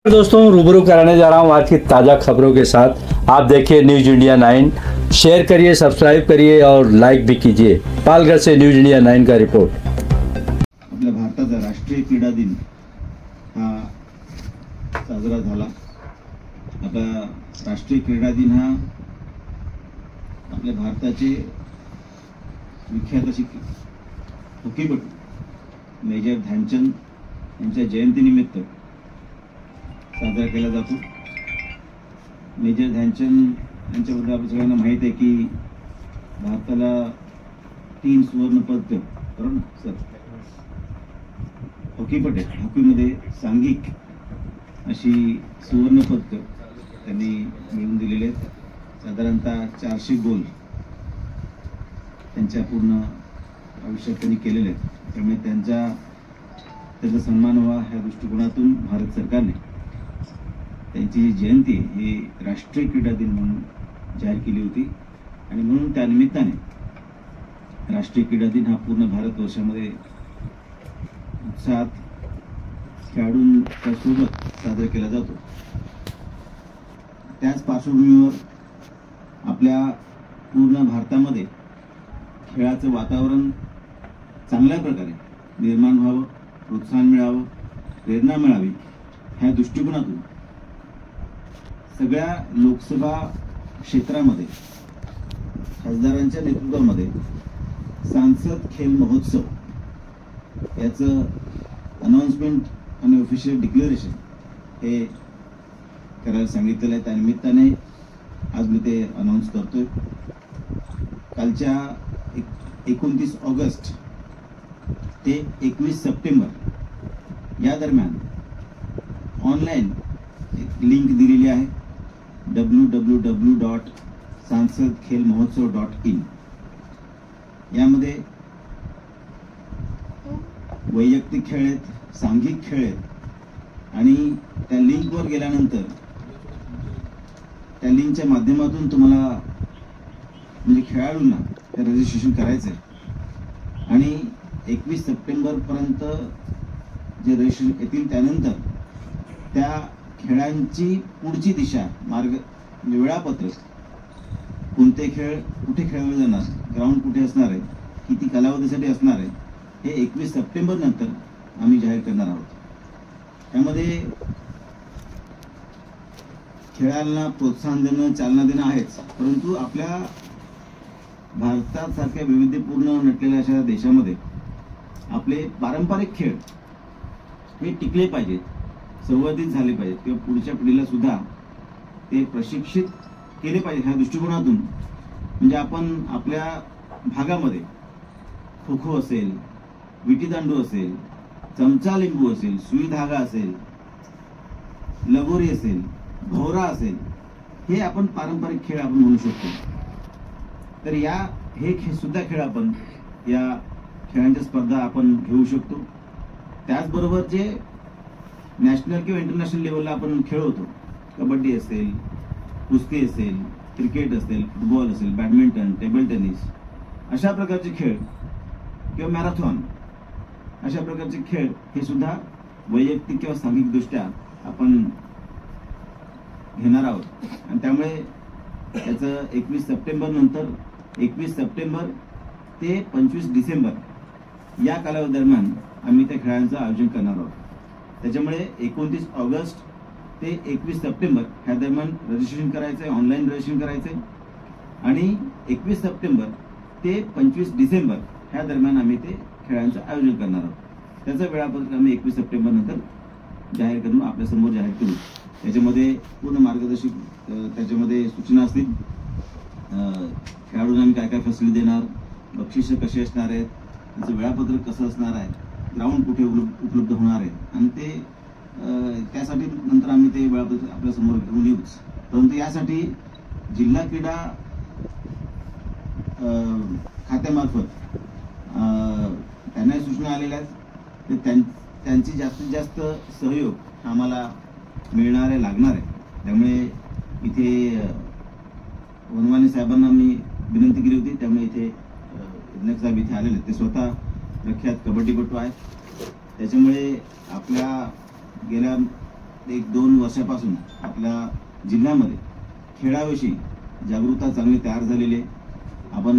दोस्तों रूबरू कराने जा रहा हूँ आज की ताज़ा खबरों के साथ। आप देखिए न्यूज़ इंडिया 9, शेयर करिए, सब्सक्राइब करिए और लाइक भी कीजिए। पालघर से न्यूज़ इंडिया 9 का रिपोर्ट। आपल्या भारताचा राष्ट्रीय क्रीडा दिन हा साजरा झाला। आता राष्ट्रीय क्रीडा दिन हा आपल्या भारताचे विख्यात अशी हॉकीपटू मेजर ध्यानचंद यांच्या जयंतीनिमित्त साजरा केला जातो। मेजर ध्यानचंद यांच्याबद्दल आपल्या सगळ्यांना माहीत आहे की भारताला 3 सुवर्ण पदक, बरोबर ना सर, हॉकीपटू हॉकीमध्ये सांघिक अशी सुवर्ण पदक त्यांनी मिळवून दिलेले आहेत। साधारणतः 400 गोल त्यांच्या पूर्ण आयुष्यात त्यांनी केलेले आहेत। त्यामुळे त्यांचा सन्मान व्हावा ह्या दृष्टिकोनातून भारत सरकारने त्यांची जयंती ही राष्ट्रीय क्रीडा दिन म्हणून जाहीर केली होती आणि म्हणून त्या निमित्ताने राष्ट्रीय क्रीडा दिन हा पूर्ण भारतवर्षामध्ये उत्साहात खेळाडूंच्या सोबत साजरा केला जातो। त्याच पार्श्वभूमीवर आपल्या पूर्ण भारतामध्ये खेळाचं वातावरण चांगल्या प्रकारे निर्माण व्हावं, प्रोत्साहन मिळावं, प्रेरणा मिळावी ह्या दृष्टिकोनातून सगळ्या लोकसभा क्षेत्रामध्ये खासदारांच्या नेतृत्वामध्ये सांसद खेल महोत्सव याचं अनाउन्समेंट आणि ऑफिशियल डिक्लेरेशन हे करायला सांगितलेलं आहे। त्यानिमित्ताने आज मी ते अनाउन्स करतोय। कालच्या 29 ऑगस्ट ते 21 सप्टेंबर या दरम्यान ऑनलाईन एक लिंक दिलेली आहे www.sansadkhelmahotsav.in। यामध्ये वैयक्तिक खेळ आहेत, सांघिक खेळ आहेत आणि त्या लिंकवर गेल्यानंतर त्या लिंकच्या माध्यमातून तुम्हाला म्हणजे खेळाडूंना ते रजिस्ट्रेशन करायचं आहे आणि 21 सप्टेंबर पर्यंत जे रजिस्ट्रेशन येतील त्यानंतर त्या खेळांची पुढची दिशा, मार्ग म्हणजे वेळापत्रक, कोणते खेळ कुठे खेळवले जाणार, ग्राउंड कुठे असणार आहे, किती कालावधीसाठी असणार आहे, हे 21 सप्टेंबर नंतर आम्ही जाहीर करणार आहोत। त्यामध्ये खेळांना प्रोत्साहन देणं, चालना देणं आहेच, परंतु आपल्या भारतासारख्या वैविध्यपूर्ण नटलेल्या अशा देशामध्ये आपले पारंपरिक खेळ हे टिकले पाहिजेत, संवर्धित झाले पाहिजेत किंवा पुढच्या पिढीला सुद्धा ते प्रशिक्षित केले पाहिजे ह्या दृष्टिकोनातून म्हणजे आपण आपल्या भागामध्ये खो खो असेल, विटीदांडू असेल, चमचा लिंबू असेल, सुई धागा असेल, लगोरी असेल, भोवरा असेल, हे आपण पारंपरिक खेळ आपण म्हणू शकतो। तर हे सुद्धा खेळ आपण या खेळांच्या स्पर्धा आपण घेऊ शकतो। त्याचबरोबर जे नॅशनल किंवा इंटरनॅशनल लेवलला आपण खेळ होतो, कबड्डी असेल, कुस्ती असेल, क्रिकेट असेल, फुटबॉल असेल, बॅडमिंटन, टेबल टेनिस, अशा प्रकारचे खेळ किंवा मॅरेथॉन, अशा प्रकारचे खेळ हे सुद्धा वैयक्तिक किंवा सांघिक दृष्ट्या आपण घेणार आहोत आणि त्यामुळे त्याचं 21 सप्टेंबर नंतर 21 सप्टेंबर ते 25 डिसेंबर या कालावधी दरम्यान आम्ही त्या खेळांचं आयोजन करणार आहोत। त्याच्यामुळे 29 ऑगस्ट ते 21 सप्टेंबर ह्या दरम्यान रजिस्ट्रेशन करायचं आहे, ऑनलाईन रजिस्ट्रेशन करायचं आहे आणि 21 सप्टेंबर ते 25 डिसेंबर ह्या दरम्यान आम्ही ते खेळांचं आयोजन करणार आहोत। त्याचं वेळापत्रक आम्ही 21 सप्टेंबर नंतर जाहीर करून आपल्यासमोर जाहीर करू। त्याच्यामध्ये पूर्ण मार्गदर्शक त्याच्यामध्ये सूचना असतील, खेळाडूंना आम्ही काय काय फॅसिलिटी देणार, बक्षिसं कशी असणार आहेत, त्याचं वेळापत्रक कसं असणार आहे, ग्राउंड कुठे उपलब्ध होणार आहे आणि ते त्यासाठी नंतर आम्ही ते वेळापत्रक आपल्यासमोर घेऊन येऊच। परंतु यासाठी जिल्हा क्रीडा खात्यामार्फत त्यांना सूचना आलेल्या आहेत, त्यांची जास्तीत जास्त सहयोग आम्हाला मिळणार आहे, लागणार आहे। त्यामुळे इथे वनवानी साहेबांना मी विनंती केली होती, त्यामुळे इथे नायक साहेब इथे आलेले, ते स्वतः प्रख्यात कबड्डीपटू आहेत। त्याच्यामुळे आपल्या गेल्या 1-2 वर्षापासून आपल्या जिल्ह्यामध्ये खेळाविषयी जागरूकता चांगली तयार झालेली आहे. आपण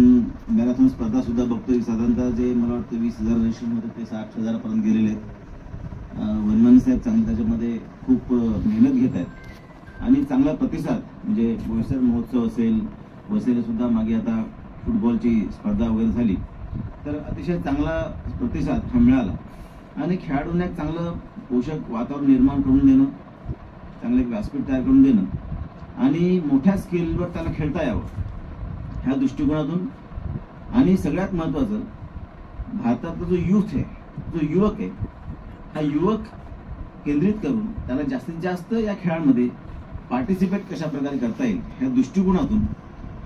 मॅरेथॉन स्पर्धा सुद्धा बघतोय. साधारणतः जे मला वाटतं 20,000 रजिस्ट्रेशनमध्ये ते 60,000पर्यंत गेलेले आहेत. वनमाने साहेब चांगले त्याच्यामध्ये खूप मेहनत घेत आहेत आणि चांगला प्रतिसाद म्हणजे बोईसर महोत्सव असेल, वसईला सुद्धा मागे आता फुटबॉलची स्पर्धा वगैरे झाली, तर अतिशय चांगला प्रतिसाद हा मिळाला. आणि खेळाडूंना एक चांगलं पोषक वातावरण निर्माण करून देणं, चांगलं एक व्यासपीठ तयार करून देणं आणि मोठ्या स्केलवर त्याला खेळता यावं ह्या दृष्टिकोनातून. आणि सगळ्यात महत्त्वाचं, भारतातला जो यूथ आहे, जो युवक आहे, हा युवक केंद्रित करून त्याला जास्तीत जास्त या खेळांमध्ये पार्टिसिपेट कशा प्रकारे करता येईल ह्या दृष्टिकोनातून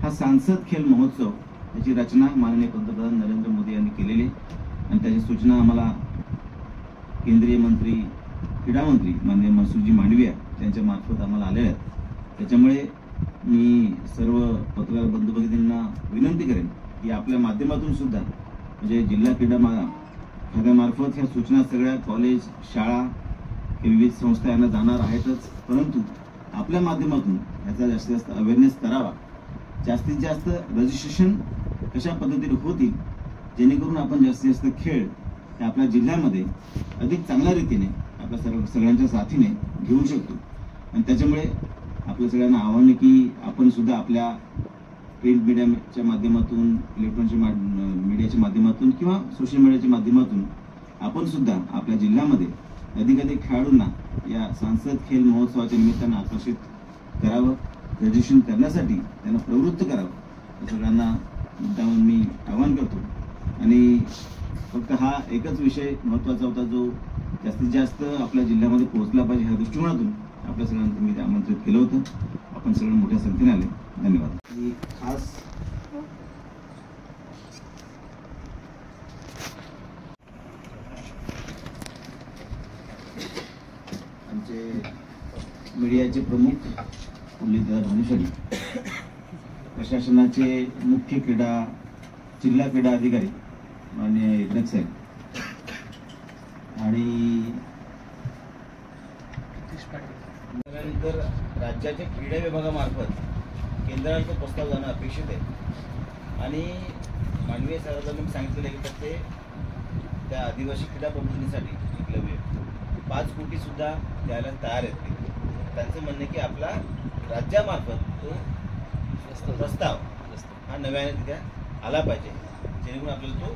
हा सांसद खेल महोत्सव याची रचना माननीय पंतप्रधान नरेंद्र मोदी यांनी केलेली आहे. आणि त्याची सूचना आम्हाला केंद्रीय मंत्री, क्रीडा मंत्री माननीय मनसुखजी मांडविया यांच्या मार्फत आम्हाला आलेल्या आहेत. त्याच्यामुळे मी सर्व पत्रकार बंधू भगिनींना विनंती करेन की आपल्या माध्यमातून सुद्धा म्हणजे जिल्हा क्रीडा खात्यामार्फत ह्या सूचना सगळ्या कॉलेज, शाळा, विविध संस्था यांना जाणार आहेतच, परंतु आपल्या माध्यमातून याचा जास्तीत जास्त अवेअरनेस करावा. जास्तीत जास्त रजिस्ट्रेशन कशा पद्धतीने होतील जेणेकरून आपण जास्तीत जास्त खेळ हे आपल्या जिल्ह्यामध्ये अधिक चांगल्या रीतीने आपल्या सगळ्यांच्या साथीने घेऊ शकतो. आणि त्याच्यामुळे आपल्या सगळ्यांना आव्हान आहे की आपण सुद्धा आपल्या प्रिंट मीडियाच्या माध्यमातून, इलेक्ट्रॉनिक मीडियाच्या माध्यमातून किंवा सोशल मीडियाच्या माध्यमातून आपण सुद्धा आपल्या जिल्ह्यामध्ये अधिकाधिक खेळाडूंना या सांसद खेल महोत्सवाच्या निमित्तानं आकर्षित करावं, रजिस्ट्रेशन करण्यासाठी त्यांना प्रवृत्त करावं, सगळ्यांना मुद्दामून मी आवाहन करतो. आणि फक्त हा एकच विषय महत्त्वाचा होता जो जास्तीत जास्त आपल्या जिल्ह्यामध्ये पोहोचला पाहिजे ह्या दृष्टिकोनातून आपल्या सगळ्यांना मी आमंत्रित केलं होतं. आपण सगळे मोठ्या संख्येने आले. धन्यवाद. खास आमचे मीडियाचे प्रमुख मुरलीधर भानुशाली, प्रशासनाचे मुख्य जिल्हा क्रीडा अधिकारी माननीय एकनाथ साहेब आणि त्यानंतर राज्याच्या क्रीडा विभागामार्फत केंद्राला तो प्रस्ताव जाणं अपेक्षित आहे. आणि मानवीय साहेबांनी सांगितलेलं आहे की ते त्या आदिवासी क्रीडा प्रबोधिनीसाठी एकलव्य 5 कोटी सुद्धा द्यायला तयार आहेत. त्यांचं म्हणणं की आपला राज्यामार्फत तो प्रस्ताव हा नव्याने तिथे आला पाहिजे जेणेकरून आपल्याला तो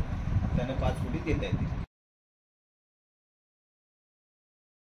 त्यांना 5 कोटी देता येतील.